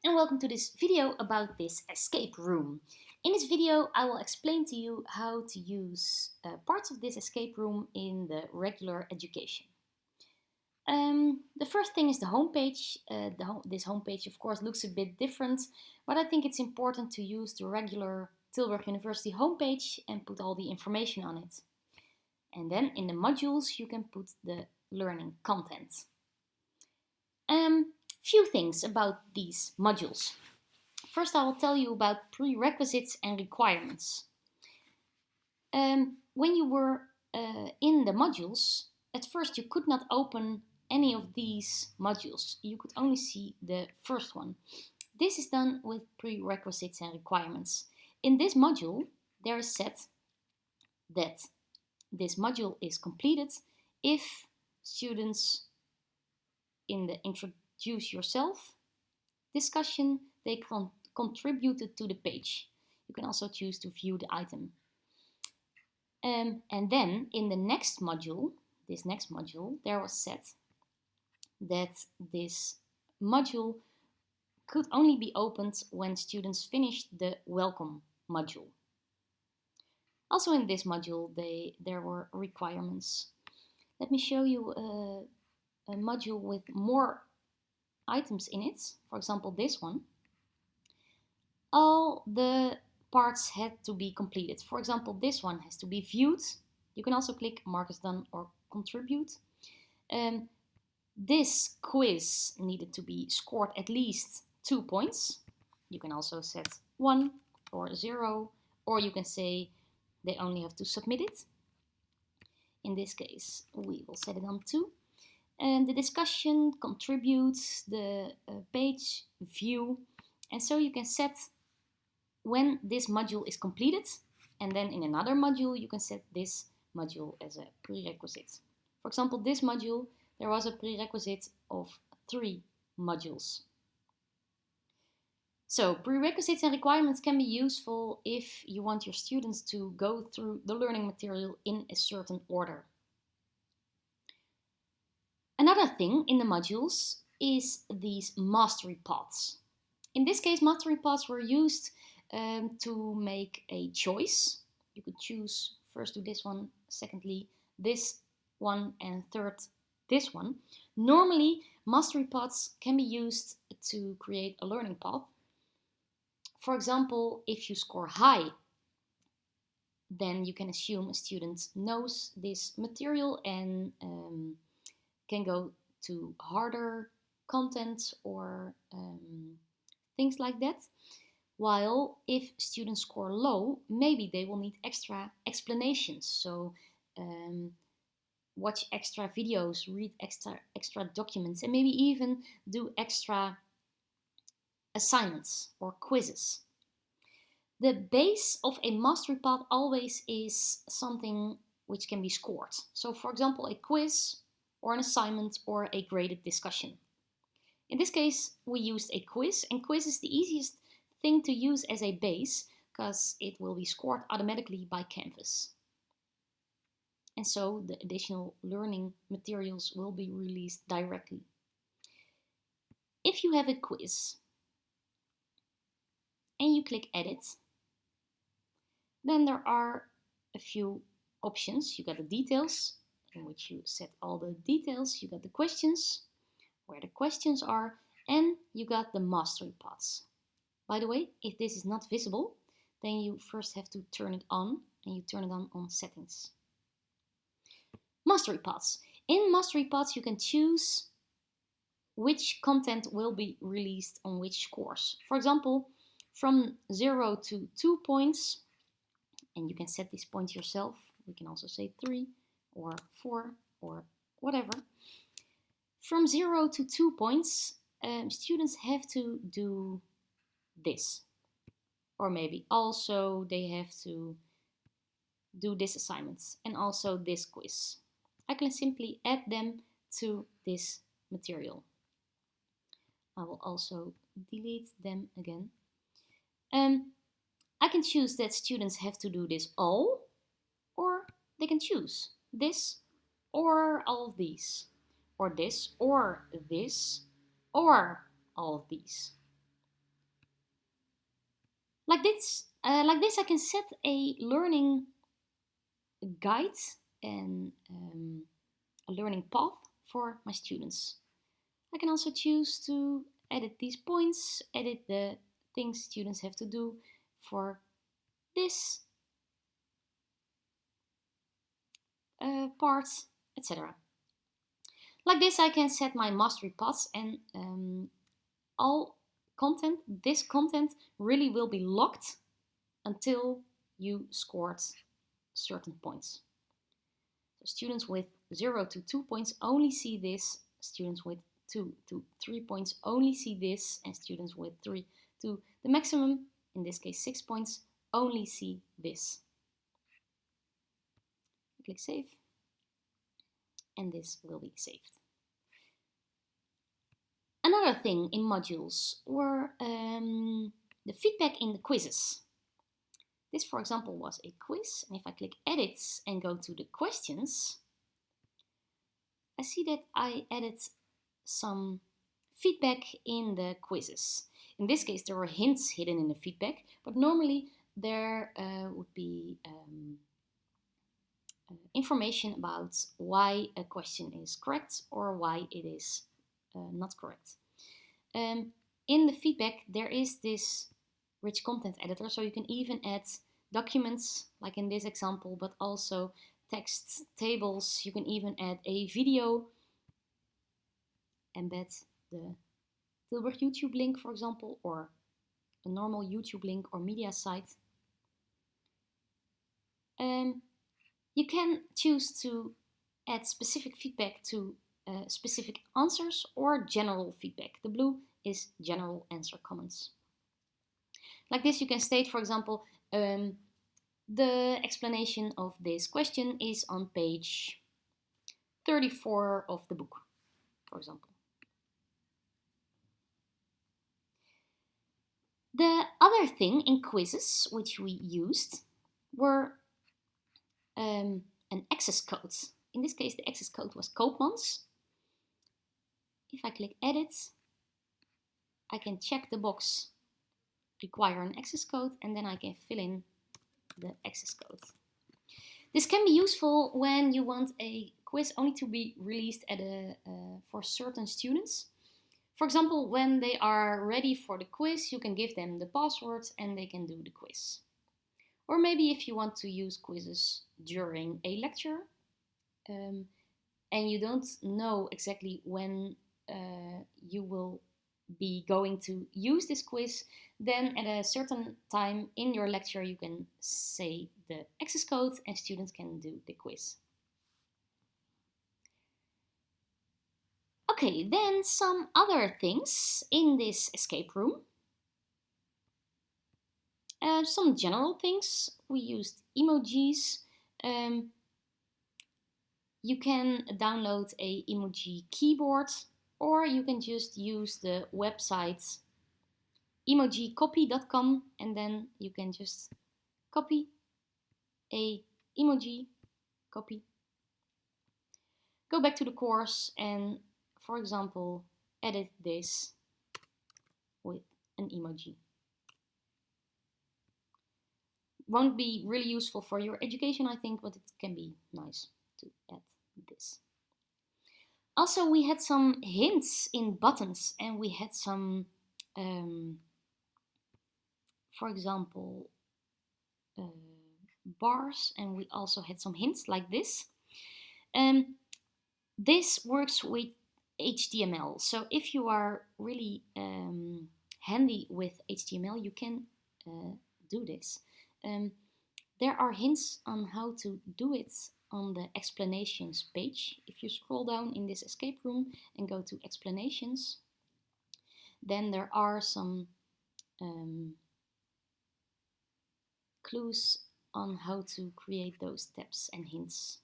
and welcome to this video about this escape room. In this video I will explain to you how to use parts of this escape room in the regular education. The first thing is the homepage. This homepage of course looks a bit different, but I think it's important to use the regular Tilburg University homepage and put all the information on it. And then in the modules you can put the learning content. Few things about these modules. First, I will tell you about prerequisites and requirements. When you were in the modules, at first you could not open any of these modules. You could only see the first one. This is done with prerequisites and requirements. In this module, there is said that this module is completed if students in the introduce yourself discussion, they contributed to the page. You can also choose to view the item. And then in the next module, there was said that this module could only be opened when students finished the welcome module. Also in this module, there were requirements. Let me show you a module with more items in it. For example, this one. All the parts had to be completed. For example, this one has to be viewed. You can also click mark as done or contribute. This quiz needed to be scored at least 2 points. You can also set 1 or 0, or you can say they only have to submit it. In this case, we will set it on 2. And the discussion contributes the page view, and so you can set when this module is completed, and then in another module you can set this module as a prerequisite. For example, this module, there was a prerequisite of 3 modules. So prerequisites and requirements can be useful if you want your students to go through the learning material in a certain order. Another thing in the modules is these mastery paths. In this case, mastery paths were used to make a choice. You could choose first do this one, secondly this one, and third this one. Normally, mastery paths can be used to create a learning path. For example, if you score high, then you can assume a student knows this material and can go to harder content or things like that. While if students score low, maybe they will need extra explanations. So watch extra videos, read extra documents, and maybe even do extra assignments or quizzes. The base of a mastery path always is something which can be scored. So for example, a quiz or an assignment or a graded discussion. In this case, we used a quiz, and quiz is the easiest thing to use as a base because it will be scored automatically by Canvas. And so the additional learning materials will be released directly. If you have a quiz and you click edit, then there are a few options. You got the details, in which you set all the details. You got the questions, where the questions are, and you got the mastery paths. By the way, if this is not visible, then you first have to turn it on, and you turn it on settings. Mastery paths. In mastery paths, you can choose which content will be released on which course. For example, from 0 to 2 points, and you can set these points yourself. We can also say 3 or 4 or whatever. From 0 to 2 points, students have to do this. Or maybe also they have to do this assignment and also this quiz. I can simply add them to this material. I will also delete them again. I can choose that students have to do this all, or they can choose this or all of these, or this or this, or all of these. Like this, I can set a learning guide and a learning path for my students. I can also choose to edit these points, edit the things students have to do for this part, etc. Like this, I can set my mastery paths and all content, this content really will be locked until you scored certain points. So students with 0 to 2 points only see this, students with 2 to 3 points only see this, and students with 3 to the maximum, in this case 6 points, only see this. Click save, and this will be saved. Another thing in modules were the feedback in the quizzes. This, for example, was a quiz, and if I click edit and go to the questions, I see that I added some feedback in the quizzes. In this case, there were hints hidden in the feedback, but normally there would be information about why a question is correct or why it is not correct. In the feedback, there is this rich content editor, so you can even add documents, like in this example, but also text, tables. You can even add a video, embed the Tilburg YouTube link, for example, or a normal YouTube link or media site. You can choose to add specific feedback to specific answers or general feedback. The blue is general answer comments. Like this, you can state, for example, the explanation of this question is on page 34 of the book, for example. The other thing in quizzes which we used were an access code. In this case, the access code was Koopmans. If I click edit, I can check the box require an access code, and then I can fill in the access code. This can be useful when you want a quiz only to be released for certain students. For example, when they are ready for the quiz, you can give them the password and they can do the quiz. Or maybe if you want to use quizzes during a lecture and you don't know exactly when you will be going to use this quiz, then at a certain time in your lecture you can say the access code and students can do the quiz. Okay, then some other things in this escape room. Some general things. We used emojis. You can download a emoji keyboard, or you can just use the website emojicopy.com, and then you can just copy a emoji, copy, go back to the course and, for example, edit this with an emoji. Won't be really useful for your education, I think, but it can be nice to add this. Also, we had some hints in buttons, and we had some, for example, bars, and we also had some hints like this. This works with HTML. So if you are really handy with HTML, you can do this. There are hints on how to do it on the explanations page. If you scroll down in this escape room and go to explanations, then there are some clues on how to create those tabs and hints.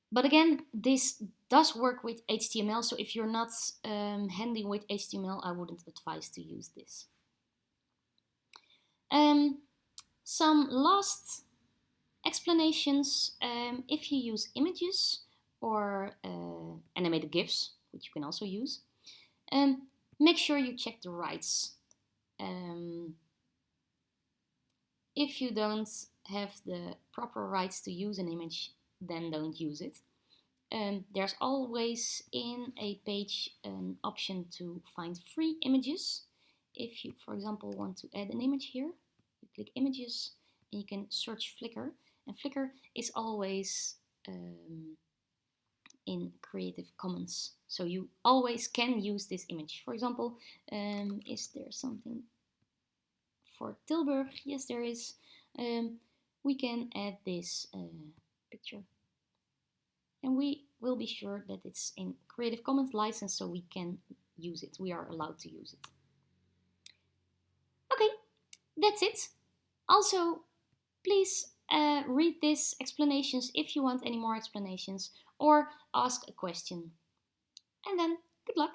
But again, this does work with HTML, so if you're not handy with HTML, I wouldn't advise to use this. Some last explanations. If you use images or animated GIFs, which you can also use, make sure you check the rights. Um, if you don't have the proper rights to use an image, then don't use it. There's always in a page an option to find free images. If you, for example, want to add an image here, you click images and you can search Flickr. And Flickr is always in Creative Commons. So you always can use this image. For example, is there something for Tilburg? Yes, there is. We can add this picture. And we will be sure that it's in Creative Commons license so we can use it. We are allowed to use it. Okay, that's it. Also, please read these explanations if you want any more explanations or ask a question. And then, good luck.